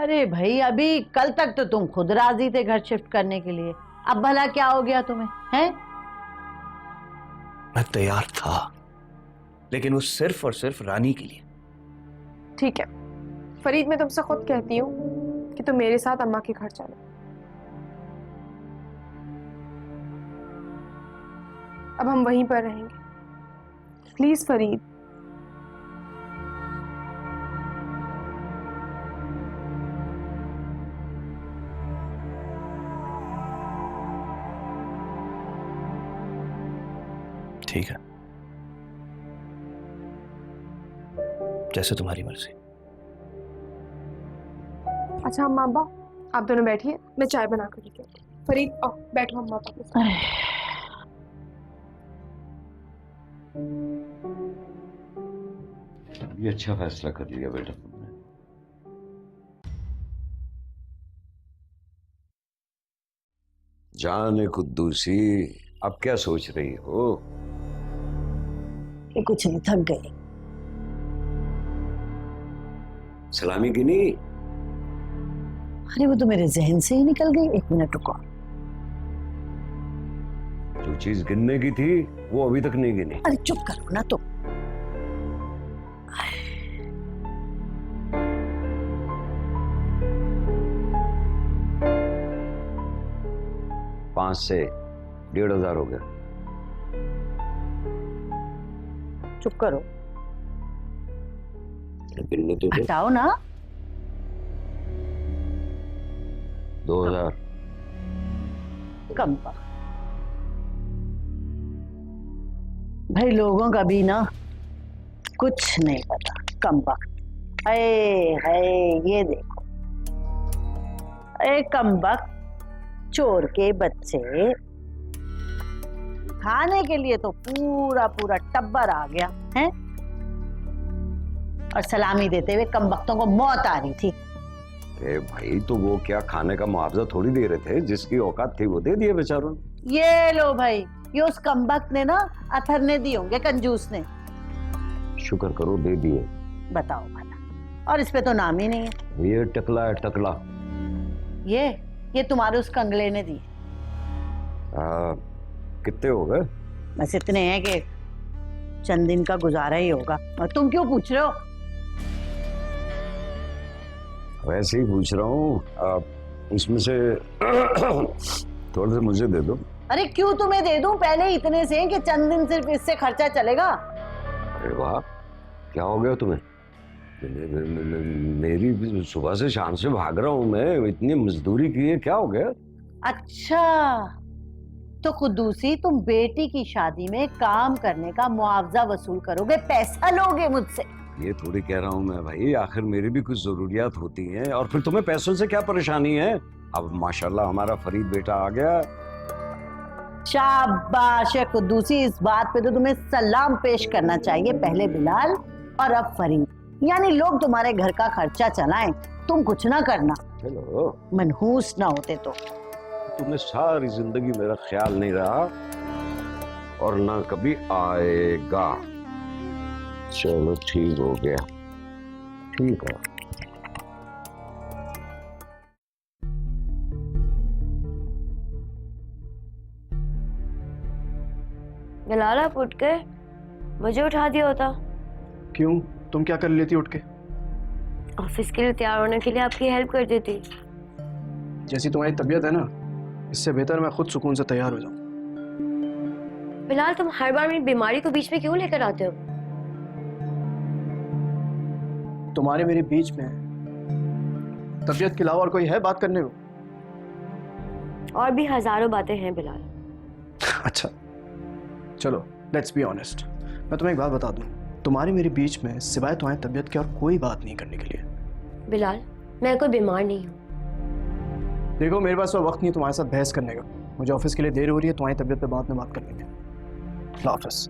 अरे भाई, अभी कल तक तो तुम खुद राजी थे घर शिफ्ट करने के लिए, अब भला क्या हो गया तुम्हें? हैं? मैं तैयार था, लेकिन वो सिर्फ और सिर्फ रानी के लिए। ठीक है फरीद, मैं तुमसे खुद कहती हूँ कि तुम मेरे साथ अम्मा के घर चलो। अब हम वहीं पर रहेंगे। प्लीज फरीद। ठीक है, जैसे तुम्हारी मर्जी। अच्छा अम्मा अब्बा, आप दोनों बैठिए, मैं चाय बना कर लेती हूँ। फरीद आओ बैठो अम्मा पापा के साथ। ये अच्छा फैसला कर लिया बेटा तुमने। जाने कुद्दूसी, अब क्या सोच रही हो? ये कुछ नहीं, थक गई। सलामी गिनी? अरे वो तो मेरे जहन से ही निकल गई। 1 मिनट रुको। जो चीज गिनने की थी वो अभी तक नहीं गिनी। अरे चुप करो ना तुम। 5 से 1,500 हो गया। चुप करो, गिनने तो दो। हटाओ ना। 2,000। कम वक्त। भाई लोगों का भी ना कुछ नहीं पता, कम वक्त। है ये देखो, अरे कम वक्त चोर के बच्चे, खाने के लिए तो पूरा पूरा टब्बर आ गया है, और सलामी देते हुए कम वक्तों को मौत आ रही थी। अरे भाई, तो वो क्या खाने का मुआवजा थोड़ी दे रहे थे? जिसकी औकात थी वो दे दिए बेचारों ने। ये लो भाई, ये उस कम वक्त ने ना अथरने दिए होंगे, कंजूस ने। शुक्र करो दे दिए। बताओ भला, और इस पे तो नाम ही नहीं है। ये टकला है टकला। ये तुम्हारे उस कंगले ने दी। कितने हो गए? बस इतने हैं कि चंद दिन का गुजारा ही होगा। और तुम क्यों पूछ रहे हो? वैसे ही पूछ रहा हूँ। इसमें से थोड़े से मुझे दे दो। अरे क्यों तुम्हें दे दूं? पहले इतने से कि चंद दिन सिर्फ इससे खर्चा चलेगा। अरे वाह, क्या हो गया तुम्हें? मेरी सुबह से शाम से भाग रहा हूँ मैं, इतनी मजदूरी की है, क्या हो गया? अच्छा, तो खुदूसी तुम बेटी की शादी में काम करने का मुआवजा वसूल करोगे, पैसा लोगे मुझसे? ये थोड़ी कह रहा हूँ मैं भाई, आखिर मेरी भी कुछ जरूरियात होती हैं, और फिर तुम्हें पैसों से क्या परेशानी है? अब माशाल्लाह हमारा फरीद बेटा आ गया। शाबाश है खुदूसी, इस बात पे तो तुम्हें सलाम पेश करना चाहिए। पहले बिलाल और अब फरीद, यानी लोग तुम्हारे घर का खर्चा चलाएं, तुम कुछ ना करना। चलो, मनहूस ना होते तो। तुमने सारी जिंदगी मेरा ख्याल नहीं रहा, और ना कभी आएगा। चलो ठीक हो गया, ठीक है। बिलाल आप उठ के मुझे उठा दिया होता। क्यों, तुम क्या कर लेती उठ के? ऑफिस के लिए तैयार होने के लिए आपकी हेल्प कर देती। जैसी तुम्हारी तबीयत है ना, इससे बेहतर मैं खुद सुकून से तैयार हो जाऊं। बिलाल तुम हर बार मेरी बीमारी को बीच में क्यों लेकर आते हो? तुम्हारे मेरे बीच में तबीयत के अलावा और कोई है बात करने को? और भी हजारों बातें हैं बिलाल। अच्छा चलो, लेट्स बी ऑनेस्ट। मैं तुम्हें एक बात बता दूं, तुम्हारे मेरे बीच में सिवाय तुम्हारी तबीयत के और कोई बात नहीं करने के लिए। बिलाल मैं कोई बीमार नहीं हूँ। देखो मेरे पास वक्त नहीं तुम्हारे साथ बहस करने का। मुझे ऑफिस के लिए देर हो रही है, तुम्हारी तबीयत पे बाद में बात कर लेंगे। अल्लाह हाफ़िज़।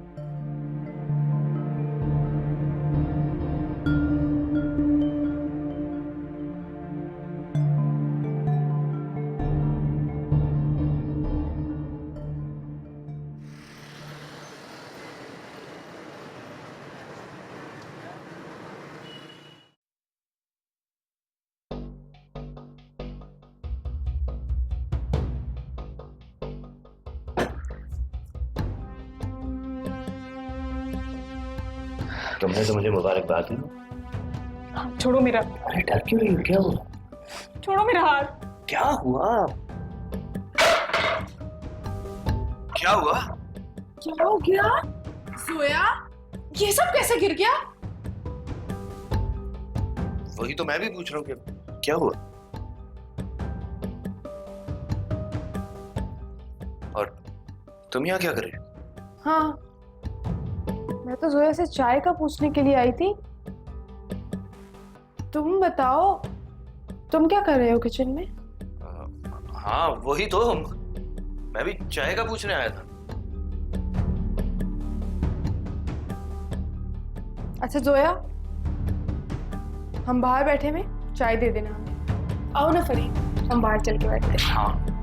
तुमने तो मुझे मुबारकबाद दी। हाँ, छोड़ो मेरा, अरे डर क्यों रही हो? क्या हुआ? छोड़ो मेरा हाथ। क्या हुआ? क्या हुआ? क्या हो गया? सोया, ये सब कैसे गिर गया? वही तो मैं भी पूछ रहा हूँ कि क्या हुआ। और तुम यहाँ क्या कर रहे हो? हाँ, मैं तो जोया से चाय का पूछने के लिए आई थी। तुम बताओ, तुम क्या कर रहे हो किचन में? हाँ वही तो, मैं भी चाय का पूछने आया था। अच्छा जोया, हम बाहर बैठे में चाय दे देना हमें। आओ ना फरीद, हम बाहर चल के बैठते हैं। हाँ।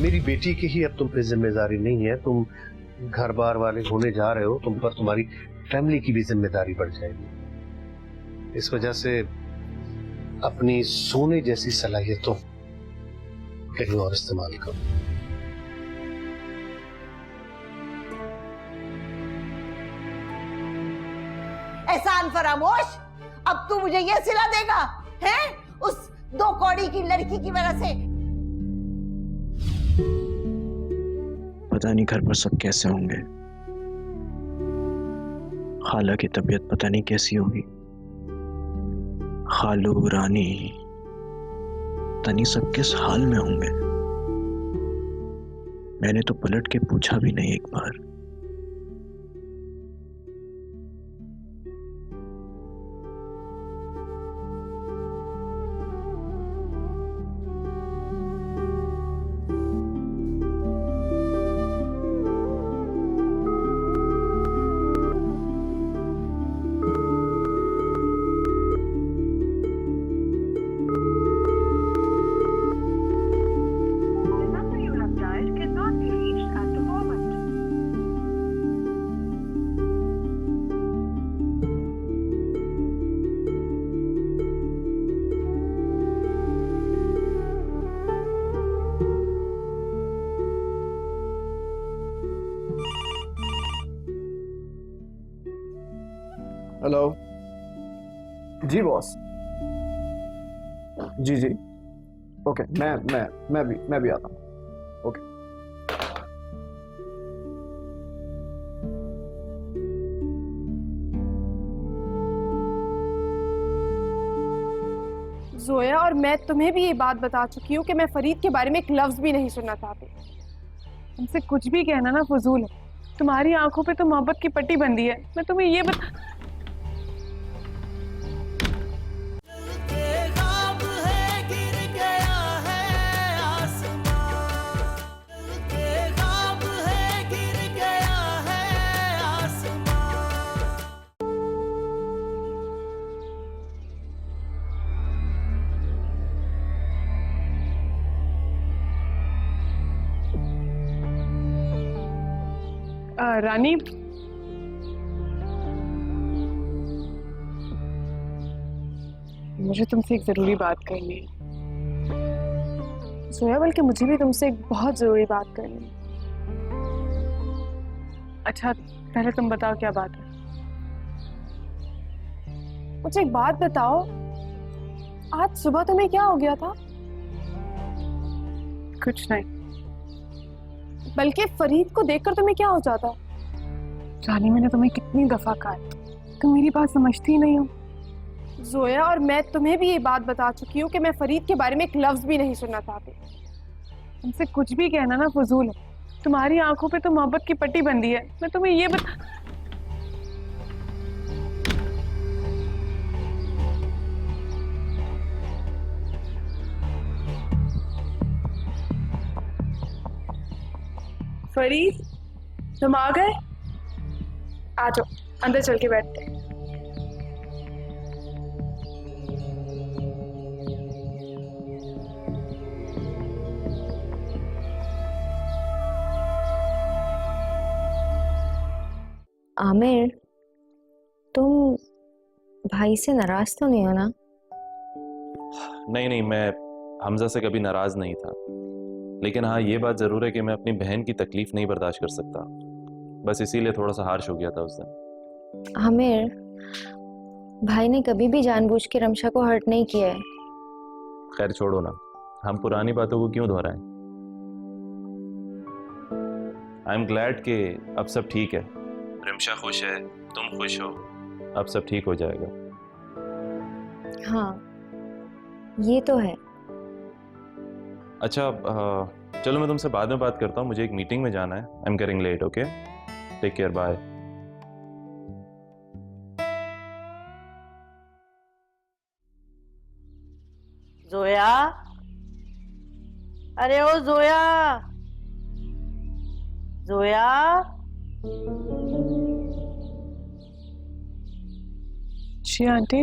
मेरी बेटी की ही अब तुम पे जिम्मेदारी नहीं है, तुम घर बार वाले होने जा रहे हो, तुम पर तुम्हारी फैमिली की भी जिम्मेदारी बढ़ जाएगी। इस वजह से अपनी सोने जैसी सलाहियतों कहीं और इस्तेमाल करो। एहसान फरामोश, अब तू मुझे ये सिला देगा हैं? उस 2 कौड़ी की लड़की की वजह से। पता नहीं घर पर सब कैसे होंगे, खाला की तबीयत पता नहीं कैसी होगी, खालू रानी पता नहीं सब किस हाल में होंगे। मैंने तो पलट के पूछा भी नहीं एक बार। हेलो जी बॉस। जी जी ओके, मैं भी आता हूँ। ओके। जोया और मैं तुम्हें भी ये बात बता चुकी हूँ कि मैं फरीद के बारे में एक लफ्ज भी नहीं सुनना चाहती। तुमसे कुछ भी कहना ना फजूल है। तुम्हारी आंखों पे तो मोहब्बत की पट्टी बंधी है। मैं तुम्हें ये बता रानी, मुझे तुमसे एक जरूरी बात करनी है। सोया, बल्कि मुझे भी तुमसे एक बहुत जरूरी बात करनी है। अच्छा पहले तुम बताओ क्या बात है। मुझे एक बात बताओ, आज सुबह तुम्हें क्या हो गया था? कुछ नहीं। बल्कि फरीद को देखकर तुम्हें क्या हो जाता? रानी, मैंने तुम्हें कितनी दफा कहा तुम मेरी बात समझती ही नहीं हो। जोया और मैं तुम्हें भी ये बात बता चुकी हूँ कि मैं फरीद के बारे में एक लफ्ज भी नहीं सुनना चाहती। तुमसे कुछ भी कहना ना फजूल है। तुम्हारी आंखों पे तो मोहब्बत की पट्टी बंधी है। मैं तुम्हें ये फरीद, तुम आ गए? आ जाओ, अंदर चल के बैठते हैं। आमिर, तुम भाई से नाराज तो नहीं हो ना? नहीं नहीं, मैं हमजा से कभी नाराज नहीं था, लेकिन हाँ ये बात जरूर है कि मैं अपनी बहन की तकलीफ नहीं बर्दाश्त कर सकता। बस इसीलिए थोड़ा सा हार्श हो गया था उस दिन। आमिर, भाई ने कभी भी जानबूझ के रमशा को हर्ट नहीं किया है। खैर छोड़ो ना, हम पुरानी बातों को क्यों दोहराएं। आई एम ग्लैड कि अब सब ठीक है, रमशा खुश है, तुम खुश हो, अब सब ठीक हो जाएगा। हाँ, ये तो है। अच्छा चलो मैं तुमसे बाद में बात करता हूँ, मुझे एक मीटिंग में जाना है। I am getting late. Okay, take care, bye. Zoya, अरे ओ जोया, जोया। जी आंटी।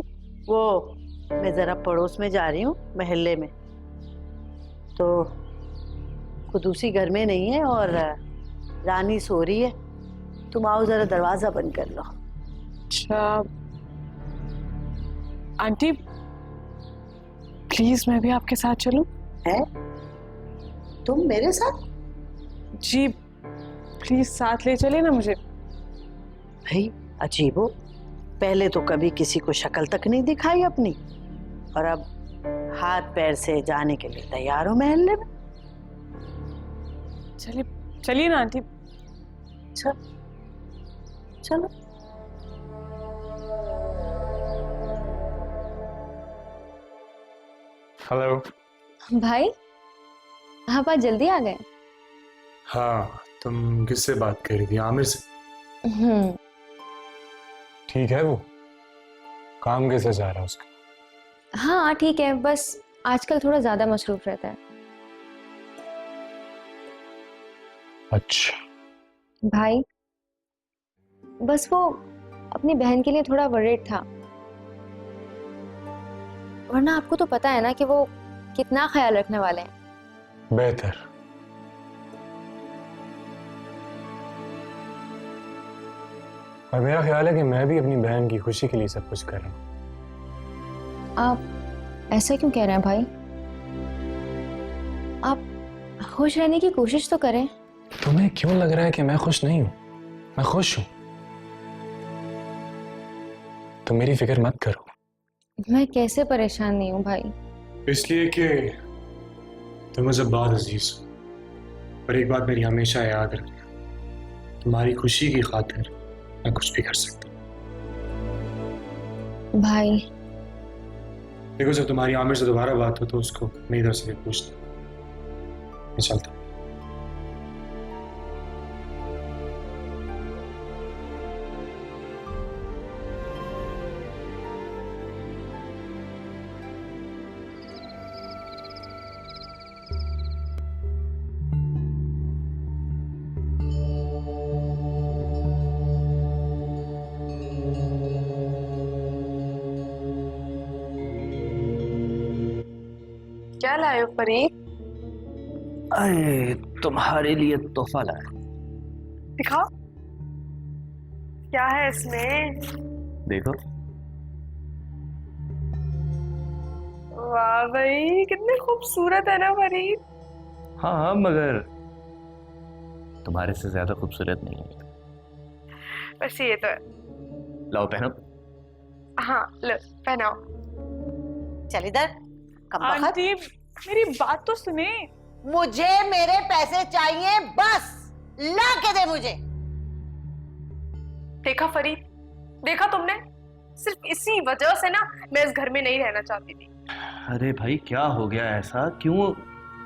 वो मैं जरा पड़ोस में जा रही हूँ, मोहल्ले में, तो कुदूसी घर में नहीं है और रानी सो रही है। तुम आओ, जरा दरवाजा बंद कर लो। अच्छा आंटी, प्लीज मैं भी आपके साथ चलूं? है तुम मेरे साथ? जी प्लीज साथ ले चले ना मुझे। भाई अजीब हो, पहले तो कभी किसी को शक्ल तक नहीं दिखाई अपनी, और अब हाथ पैर से जाने के लिए तैयार हो मोहल्ले में। चलिए चलिए ना आंटी। चल चलो। हेलो। भाई, आप आज जल्दी आ गए? हाँ, तुम किससे बात कर रही थी? आमिर से? हम्म। ठीक है, वो काम कैसे जा रहा है उसका? हाँ ठीक है, बस आजकल थोड़ा ज्यादा मसरूफ रहता है। अच्छा। भाई, बस वो अपनी बहन के लिए थोड़ा वरीड था, वरना आपको तो पता है ना कि वो कितना ख्याल रखने वाले हैं। बेहतर। और मेरा ख्याल है कि मैं भी अपनी बहन की खुशी के लिए सब कुछ कर रहा हूँ। आप ऐसा क्यों कह रहे हैं भाई? आप खुश रहने की कोशिश तो करें। तुम्हें क्यों लग रहा है कि मैं खुश नहीं हूं? मैं खुश हूं। तुम मेरी फिक्र मत करो। मैं कैसे परेशान नहीं हूँ भाई? इसलिए कि तुम मुझे बहुत अजीज हो। और एक बात मेरी हमेशा याद रखना, तुम्हारी खुशी की खातिर मैं कुछ भी कर सकता हूँ। भाई देखो, जब तुम्हारी आमिर से दोबारा बात हो तो उसको मेरी तरफ से भी पूछना। मैं चलता हूँ। क्या लाए हो फरीद? अरे तुम्हारे लिए तोहफा लाया। दिखाओ, क्या है इसमें? देखो। वाह भाई, कितने खूबसूरत है ना फरीद। हाँ हाँ, मगर तुम्हारे से ज्यादा खूबसूरत नहीं है। वैसे ये तो है। लाओ पहनो। हाँ लो, पहनाओ। चल इधर, कमबख्त। आंटी मेरी बात तो सुने। मुझे मेरे पैसे चाहिए, बस ला के दे मुझे। देखा फरीद, देखा तुमने? सिर्फ इसी वजह से ना मैं इस घर में नहीं रहना चाहती थी। अरे भाई, क्या हो गया ऐसा? क्यों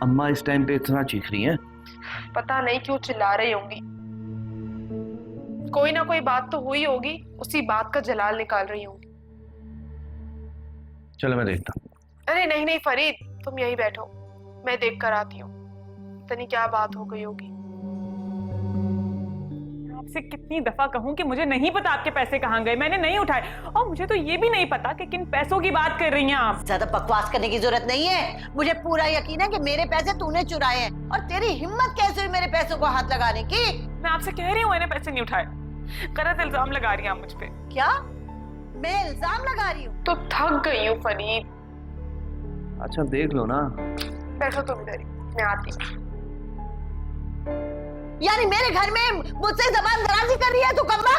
अम्मा इस टाइम पे इतना चीख रही हैं? पता नहीं क्यों चिल्ला रही होंगी। कोई ना कोई बात तो हुई होगी, उसी बात का जलाल निकाल रही होंगी। चलो मैं देखता हूँ। अरे नहीं नहीं फरीद, तुम यहीं बैठो, मैं देख कर आती हूँ। पता नहीं क्या बात हो गई होगी। आपसे कितनी दफा कहूं कि मुझे नहीं पता आपके पैसे कहाँ गए, मैंने नहीं उठाए। और मुझे तो ये भी नहीं पता कि किन पैसों की बात कर रही हैं आप। ज्यादा बकवास करने की जरूरत नहीं है, मुझे पूरा यकीन है कि मेरे पैसे तूने चुराए हैं। और तेरी हिम्मत कैसे हुई मेरे पैसों को हाथ लगाने की? मैं आपसे कह रही हूँ मैंने पैसे नहीं उठाए। गलत इल्जाम लगा रही हैं आप मुझ पे। क्या मैं इल्जाम लगा रही हूँ? तो थक गई हूँ फरीद। अच्छा देख लो ना। बैठो तुम इधर ही, मैं आती हूँ। यानी मेरे घर में मुझसे जबान दराजी कर रही है तू कम्मा?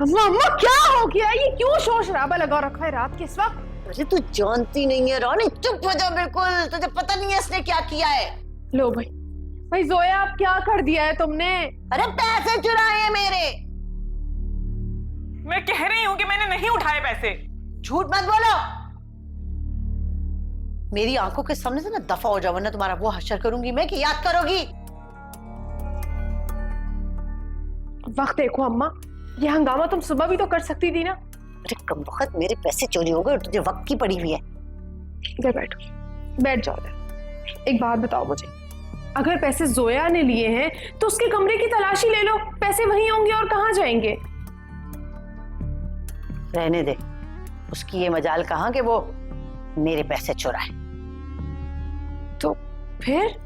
अम्मा अम्मा क्या हो गया? ये क्यों शोर शराबा लगा रखा है रात के इस वक्त? अरे तू जानती नहीं है रानी, चुप हो जा बिल्कुल, तुझे पता नहीं है इसने क्या किया है। लो भाई, भाई जोया आप क्या कर दिया है तुमने? अरे पैसे चुराए हैं मेरे। मैं कह रही हूँ कि मैंने नहीं उठाए पैसे। झूठ मत बोलो। मेरी आंखों के सामने से ना दफा हो जाओ, वरना तुम्हारा वो हश्र करूंगी मैं कि याद करोगी। वक्त देखो अम्मा, ये हंगामा तुम सुबह भी तो कर सकती थी ना। अरे कम वक्त मेरे पैसे चोरी हो गए और तुझे वक्त की पड़ी हुई है। इधर बैठो, बैठ जाओ इधर। एक बात बताओ मुझे, अगर पैसे जोया ने लिए हैं तो उसके कमरे की तलाशी ले लो, पैसे वहीं होंगे और कहाँ जाएंगे? रहने दे, उसकी ये मजाल कहाँ कि वो मेरे पैसे चुराए। तो फिर